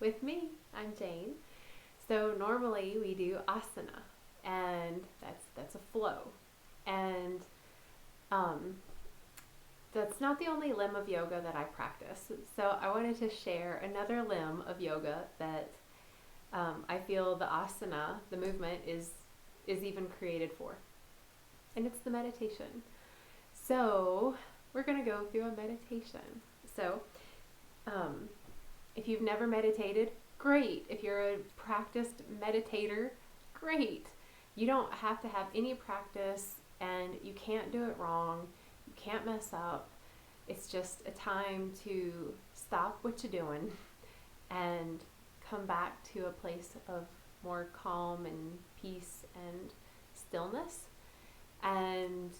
with me. I'm Jane. So normally we do asana, and that's a flow. And um, that's not the only limb of yoga that I practice. So I wanted to share another limb of yoga that I feel the asana, the movement, is even created for, and it's the meditation. So we're gonna go through a meditation. So um, if you've never meditated, great. If you're a practiced meditator, great. You don't have to have any practice, and you can't do it wrong. You can't mess up. It's just a time to stop what you're doing and come back to a place of more calm and peace and stillness. And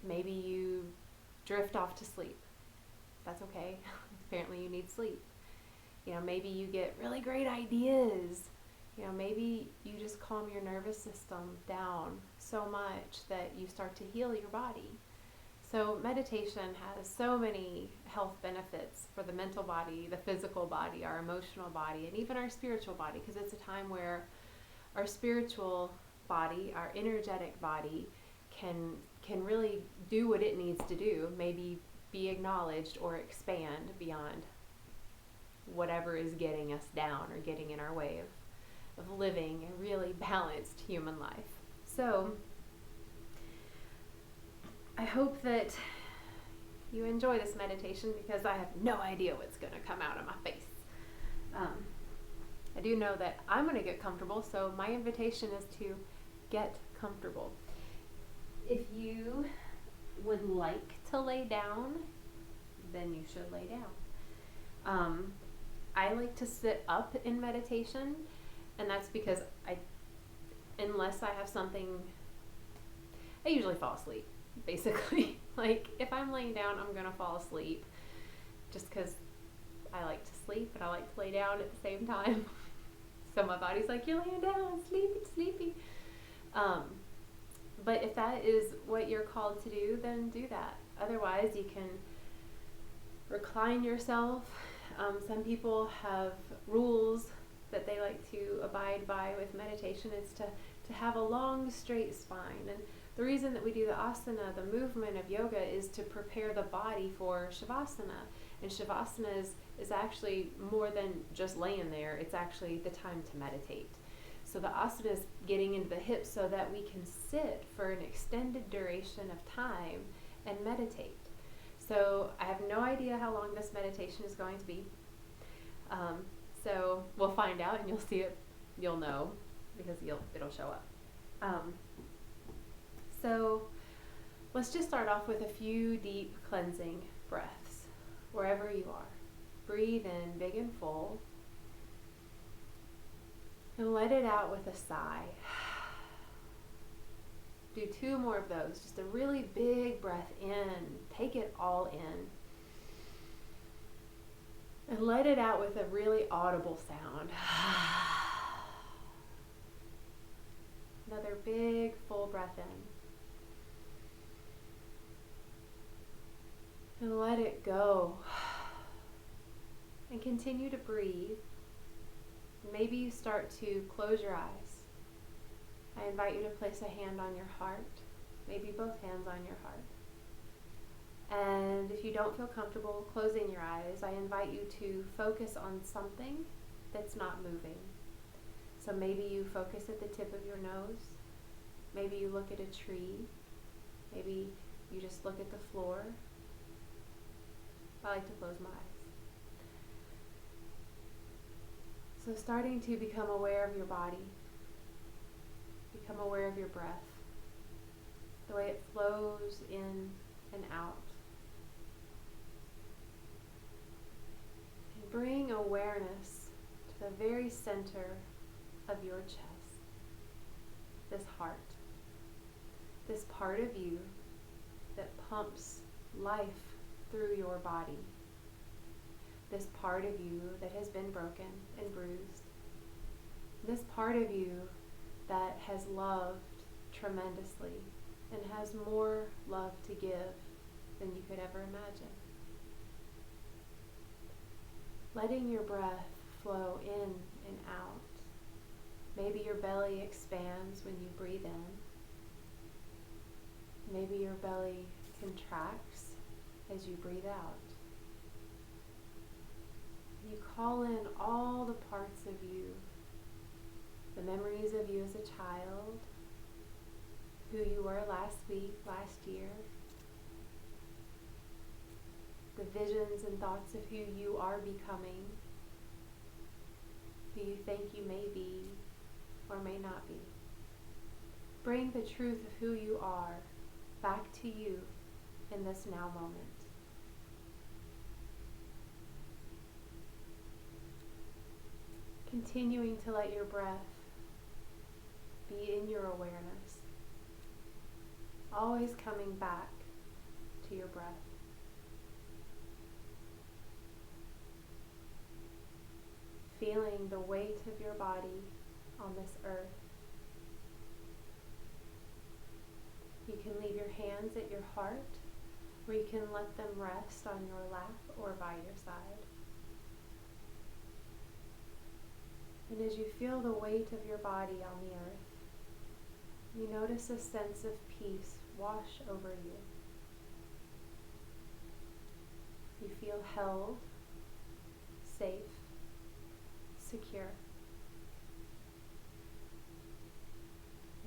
maybe you drift off to sleep. That's okay. Apparently you need sleep. Maybe you get really great ideas. Maybe you just calm your nervous system down so much that you start to heal your body. So meditation has so many health benefits for the mental body, the physical body, our emotional body, and even our spiritual body, because it's a time where our spiritual body, our energetic body, can really do what it needs to do, maybe be acknowledged or expand beyond whatever is getting us down or getting in our way of living a really balanced human life. So I hope that you enjoy this meditation, because I have no idea what's going to come out of my face. I do know that I'm going to get comfortable, so my invitation is to get comfortable. If you would like to lay down, then you should lay down. I like to sit up in meditation, and that's because unless I have something, I usually fall asleep, basically. Like, if I'm laying down, I'm going to fall asleep, just because I like to sleep and I like to lay down at the same time. So my body's like, you're laying down, sleepy. But if that is what you're called to do, then do that. Otherwise, you can recline yourself. Some people have rules that they like to abide by with meditation. Is to have a long, straight spine. And the reason that we do the asana, the movement of yoga, is to prepare the body for shavasana. And shavasana is actually more than just laying there. It's actually the time to meditate. So the asana is getting into the hips so that we can sit for an extended duration of time and meditate. So I have no idea how long this meditation is going to be. So we'll find out, and you'll see it. You'll know, because it'll show up. So let's just start off with a few deep cleansing breaths, wherever you are. Breathe in big and full, and let it out with a sigh. Do 2 more of those. Just a really big breath in. Take it all in. And let it out with a really audible sound. Another big, full breath in. And let it go. And continue to breathe. Maybe you start to close your eyes. I invite you to place a hand on your heart, maybe both hands on your heart. And if you don't feel comfortable closing your eyes, I invite you to focus on something that's not moving. So maybe you focus at the tip of your nose. Maybe you look at a tree. Maybe you just look at the floor. I like to close my eyes. So starting to become aware of your body. Become aware of your breath. The way it flows in and out. And bring awareness to the very center of your chest. This heart. This part of you that pumps life through your body. This part of you that has been broken and bruised. This part of you that has loved tremendously and has more love to give than you could ever imagine. Letting your breath flow in and out. Maybe your belly expands when you breathe in. Maybe your belly contracts as you breathe out. You call in all the parts of you, the memories of you as a child, who you were last week, last year, the visions and thoughts of who you are becoming, who you think you may be or may not be. Bring the truth of who you are back to you in this now moment. Continuing to let your breath be in your awareness. Always coming back to your breath. Feeling the weight of your body on this earth. You can leave your hands at your heart, or you can let them rest on your lap or by your side. And as you feel the weight of your body on the earth, you notice a sense of peace wash over you. You feel held, safe, secure.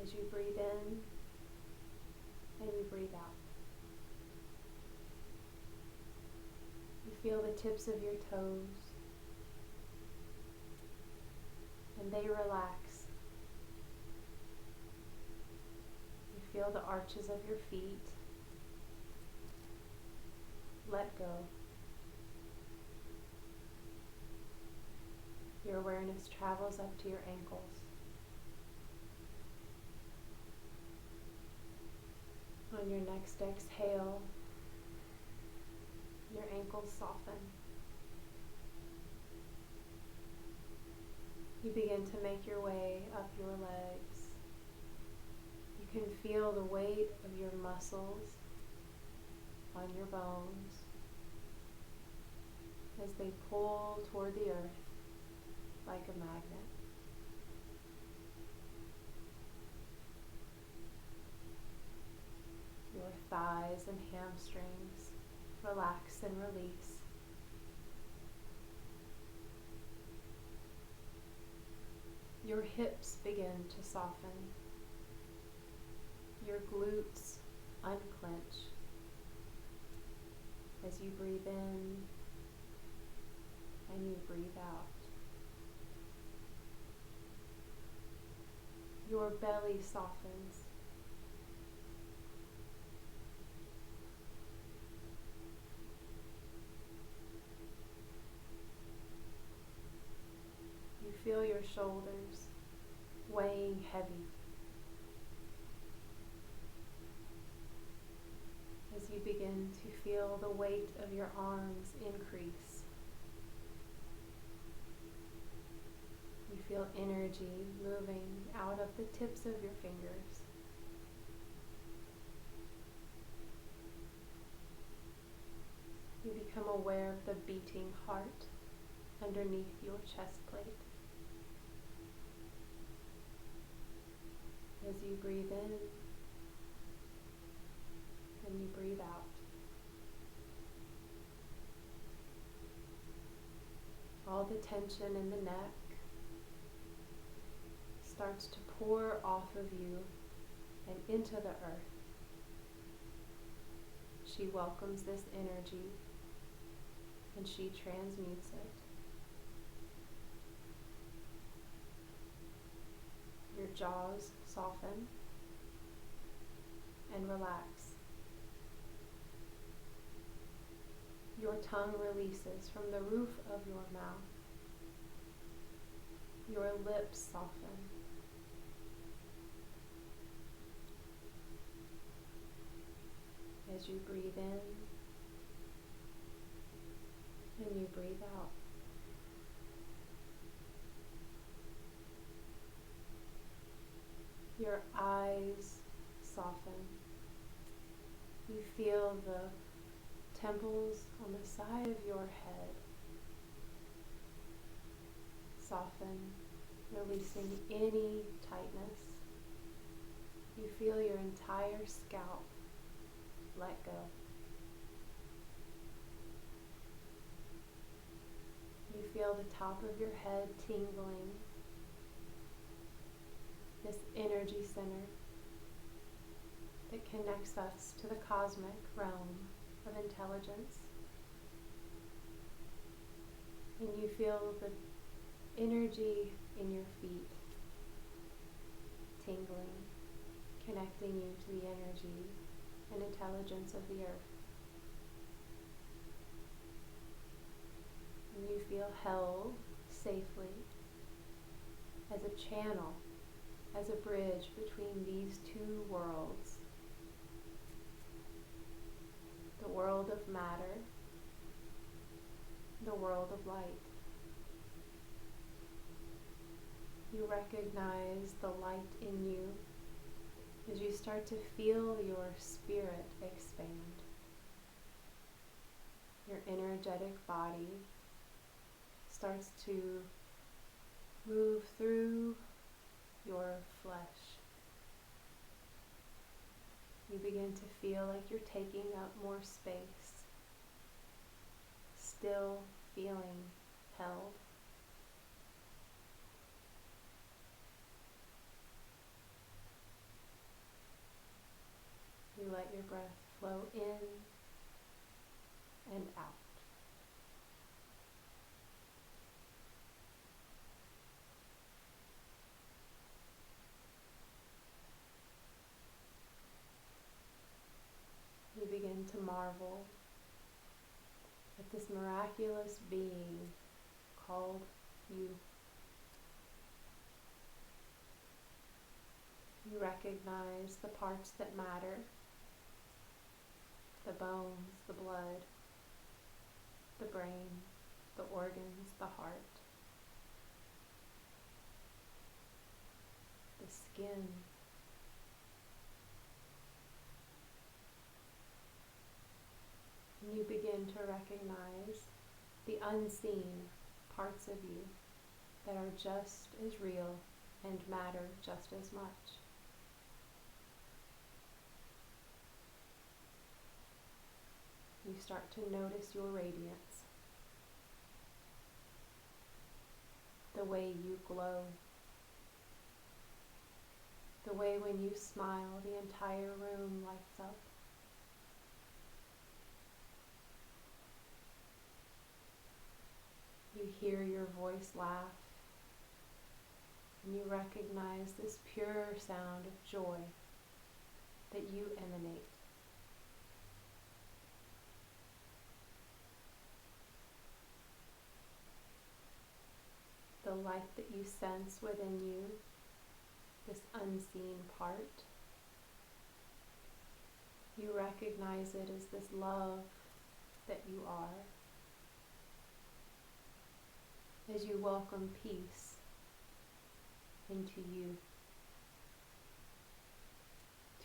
As you breathe in and you breathe out. You feel the tips of your toes, and they relax. You feel the arches of your feet let go. Your awareness travels up to your ankles. On your next exhale, your ankles soften. You begin to make your way up your legs. You can feel the weight of your muscles on your bones as they pull toward the earth like a magnet. Your thighs and hamstrings relax and release. Your hips begin to soften. Your glutes unclench as you breathe in and you breathe out. Your belly softens. You feel your shoulders weighing heavy as you begin to feel the weight of your arms increase. You feel energy moving out of the tips of your fingers. You become aware of the beating heart underneath your chest plate. As you breathe in and you breathe out. All the tension in the neck starts to pour off of you and into the earth. She welcomes this energy and she transmutes it. Your jaws soften and relax. Your tongue releases from the roof of your mouth. Your lips soften. As you breathe in and you breathe out. Your eyes soften. You feel the temples on the side of your head soften, releasing any tightness. You feel your entire scalp let go. You feel the top of your head tingling, this energy center that connects us to the cosmic realm of intelligence. And you feel the energy in your feet tingling, connecting you to the energy and intelligence of the earth. And you feel held safely as a channel, as a bridge between these two worlds. The world of matter, the world of light. You recognize the light in you as you start to feel your spirit expand. Your energetic body starts to move through your flesh. You begin to feel like you're taking up more space, still feeling held. You let your breath flow in and out. You begin to marvel at this miraculous being called you. You recognize the parts that matter, the bones, the blood, the brain, the organs, the heart, the skin. And you begin to recognize the unseen parts of you that are just as real and matter just as much. You start to notice your radiance, the way you glow, the way when you smile the entire room lights up. You hear your voice laugh, and you recognize this pure sound of joy that you emanate. The light that you sense within you, this unseen part, you recognize it as this love that you are. As you welcome peace into you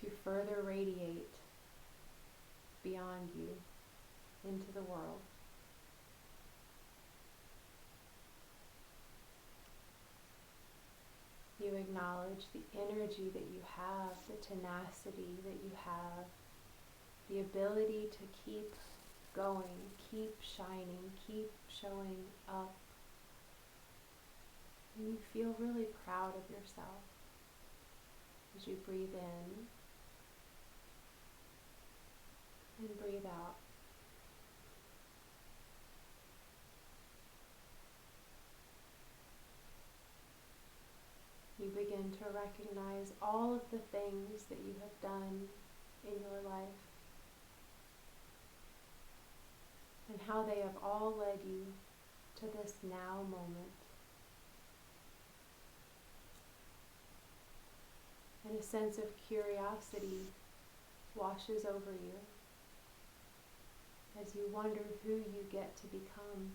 to further radiate beyond you into the world. You acknowledge the energy that you have, the tenacity that you have, the ability to keep going, keep shining, keep showing up. And you feel really proud of yourself as you breathe in and breathe out. You begin to recognize all of the things that you have done in your life and how they have all led you to this now moment. And a sense of curiosity washes over you as you wonder who you get to become.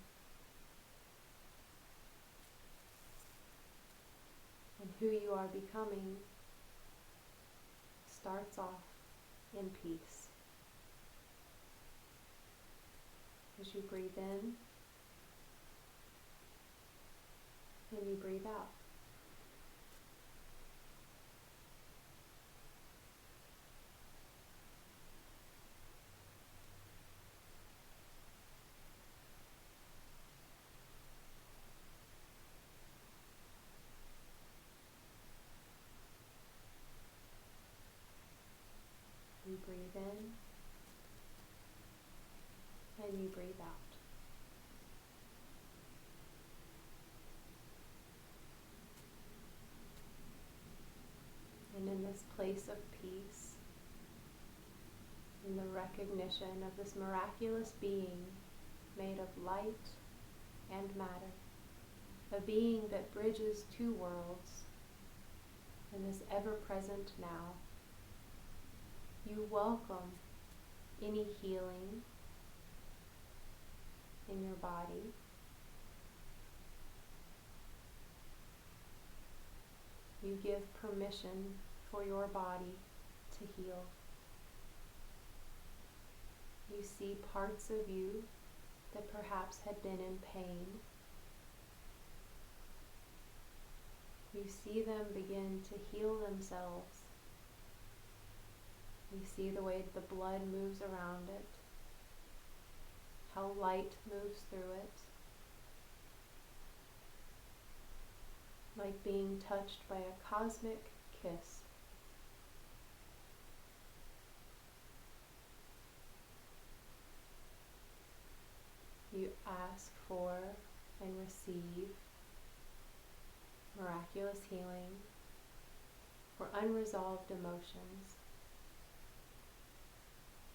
And who you are becoming starts off in peace. As you breathe in and you breathe out. You breathe in and you breathe out. And in this place of peace, in the recognition of this miraculous being made of light and matter, a being that bridges two worlds, in this ever-present now, you welcome any healing in your body. You give permission for your body to heal. You see parts of you that perhaps had been in pain. You see them begin to heal themselves. You see the way the blood moves around it, how light moves through it, like being touched by a cosmic kiss. You ask for and receive miraculous healing for unresolved emotions,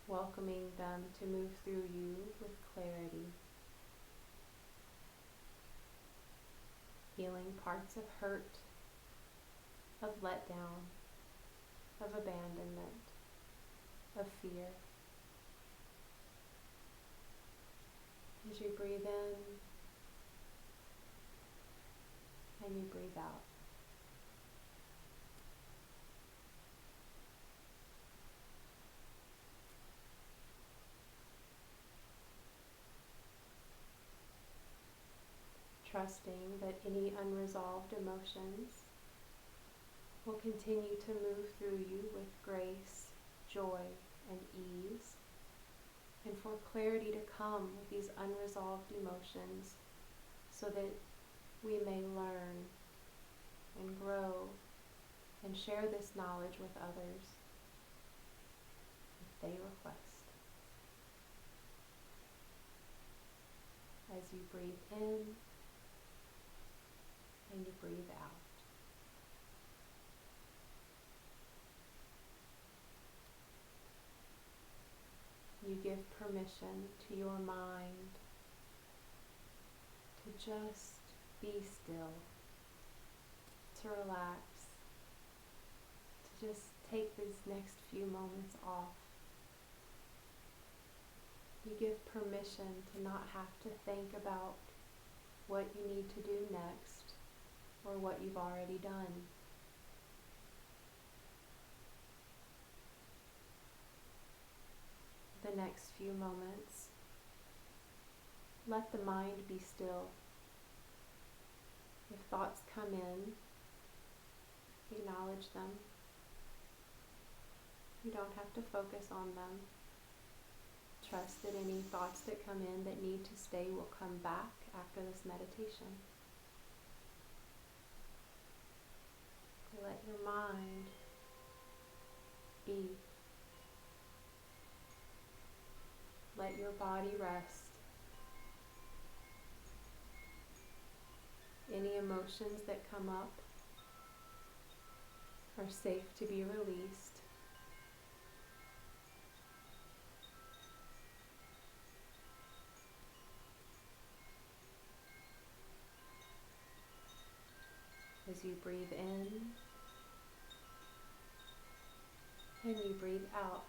welcoming them to move through you with clarity, healing parts of hurt, of letdown, of abandonment, of fear. As you breathe in and you breathe out. Trusting that any unresolved emotions will continue to move through you with grace, joy, and ease, and for clarity to come with these unresolved emotions so that we may learn and grow and share this knowledge with others if they request. As you breathe in and you breathe out. You give permission to your mind to just be still, to relax, to just take these next few moments off. You give permission to not have to think about what you need to do next or what you've already done. The next few moments, let the mind be still. If thoughts come in, acknowledge them. You don't have to focus on them. Trust that any thoughts that come in that need to stay will come back after this meditation. Let your mind be. Let your body rest. Any emotions that come up are safe to be released. As you breathe in and you breathe out.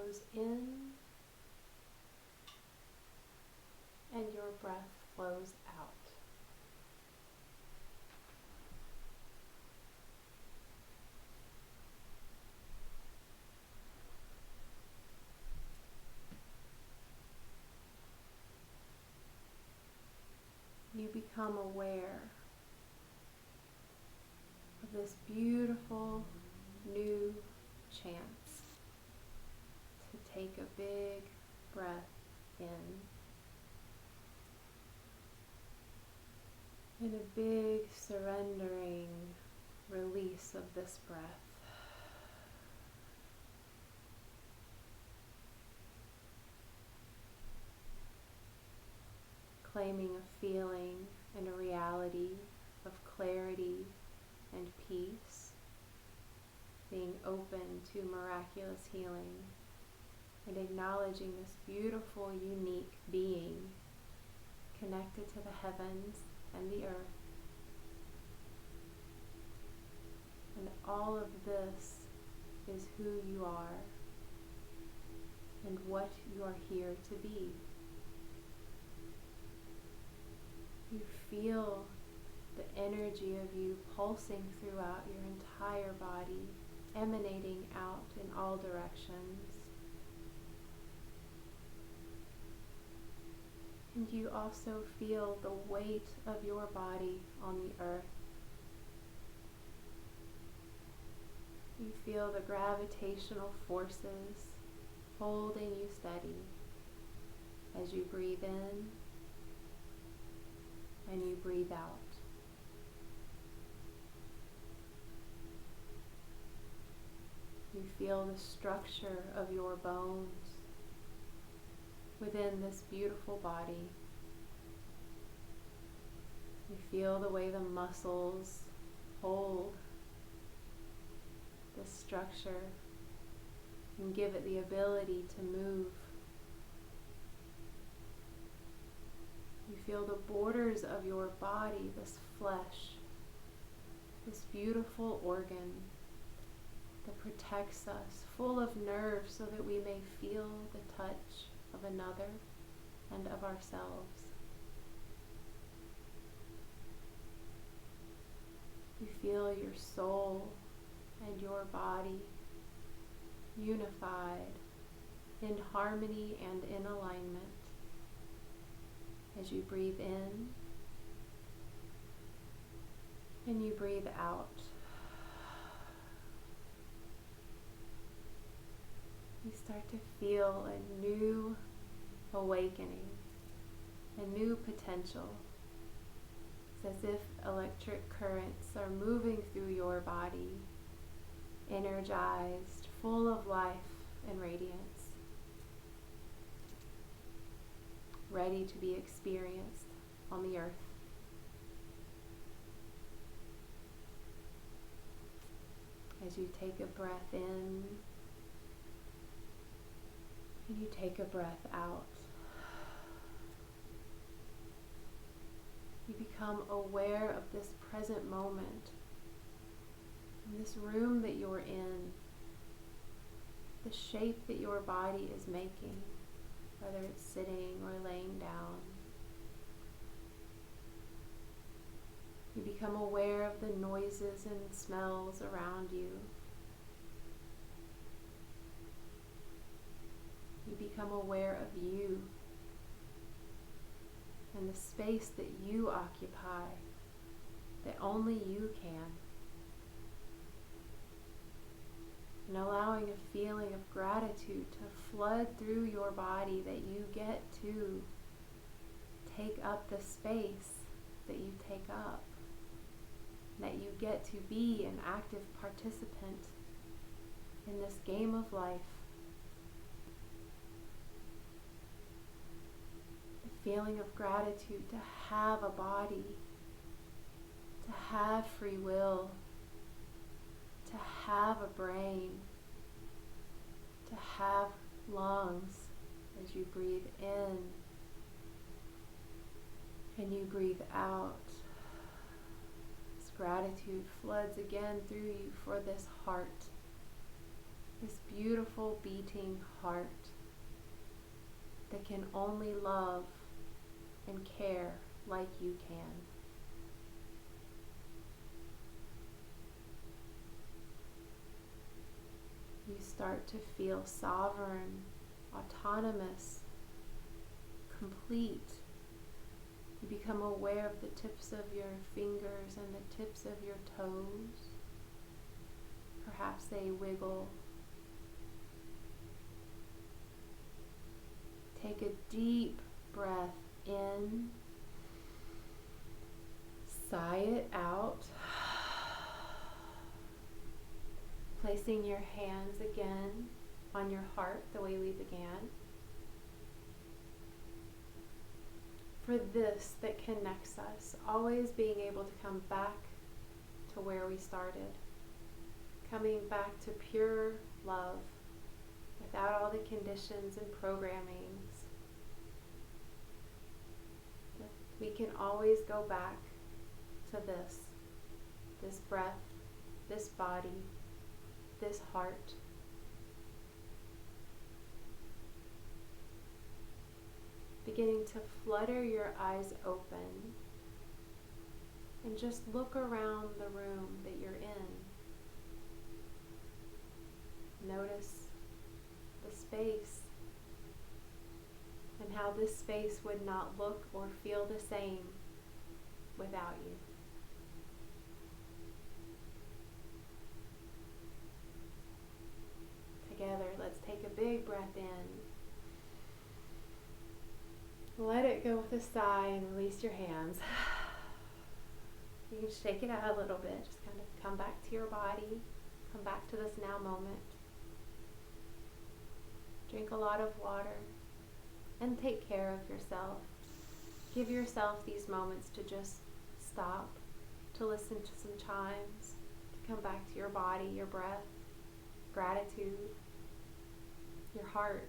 flows in and your breath flows out. You become aware of this beautiful new chance to take a big breath in and a big surrendering release of this breath. Claiming a feeling and a reality of clarity and peace, being open to miraculous healing, and acknowledging this beautiful, unique being connected to the heavens and the earth. And all of this is who you are and what you are here to be. You feel the energy of you pulsing throughout your entire body, emanating out in all directions. And you also feel the weight of your body on the earth. You feel the gravitational forces holding you steady as you breathe in and you breathe out. You feel the structure of your bones within this beautiful body. You feel the way the muscles hold this structure and give it the ability to move. You feel the borders of your body, this flesh, this beautiful organ that protects us, full of nerves so that we may feel the touch of another and of ourselves. You feel your soul and your body unified in harmony and in alignment as you breathe in and you breathe out. You start to feel a new awakening, a new potential. It's as if electric currents are moving through your body, energized, full of life and radiance, ready to be experienced on the earth. As you take a breath in and you take a breath out, you become aware of this present moment, in this room that you're in, the shape that your body is making, whether it's sitting or laying down. You become aware of the noises and smells around you. You become aware of you and the space that you occupy, that only you can. And allowing a feeling of gratitude to flood through your body that you get to take up the space that you take up, that you get to be an active participant in this game of life. The feeling of gratitude to have a body, to have free will, to have a brain, to have lungs as you breathe in and you breathe out. This gratitude floods again through you for this heart, This beautiful beating heart that can only love and care like you can. You start to feel sovereign, autonomous, complete. You become aware of the tips of your fingers and the tips of your toes. Perhaps they wiggle. Take a deep breath in. Sigh it out. Placing your hands again on your heart the way we began. For this that connects us, always being able to come back to where we started. Coming back to pure love without all the conditions and programmings. We can always go back to this breath, this body, this heart. Beginning to flutter your eyes open and just look around the room that you're in. Notice the space and how this space would not look or feel the same without you. Together, let's take a big breath in. Let it go with a sigh and release your hands. You can shake it out a little bit. Just kind of come back to your body. Come back to this now moment. Drink a lot of water and take care of yourself. Give yourself these moments to just stop, to listen to some chimes, to come back to your body, your breath, gratitude, your heart.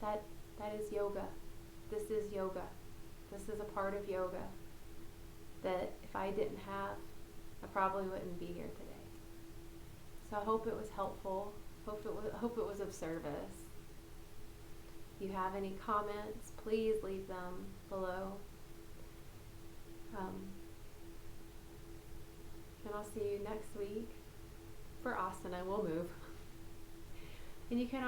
That is yoga. This is yoga. This is a part of yoga that if I didn't have, I probably wouldn't be here today. So I hope it was helpful. Hope it was of service. If you have any comments, please leave them below. And I'll see you next week for asana. We'll move. And you can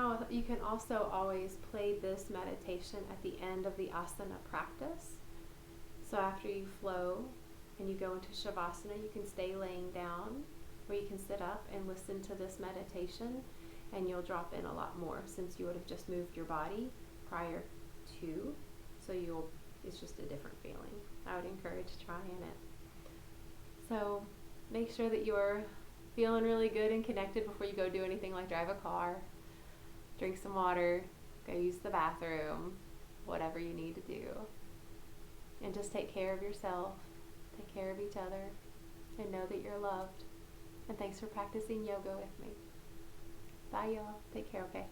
also always play this meditation at the end of the asana practice. So after you flow and you go into shavasana, you can stay laying down or you can sit up and listen to this meditation, and you'll drop in a lot more since you would have just moved your body prior to. So it's just a different feeling. I would encourage trying it. So make sure that you're feeling really good and connected before you go do anything like drive a car. Drink some water, go use the bathroom, whatever you need to do. And just take care of yourself, take care of each other, and know that you're loved. And thanks for practicing yoga with me. Bye, y'all. Take care, okay?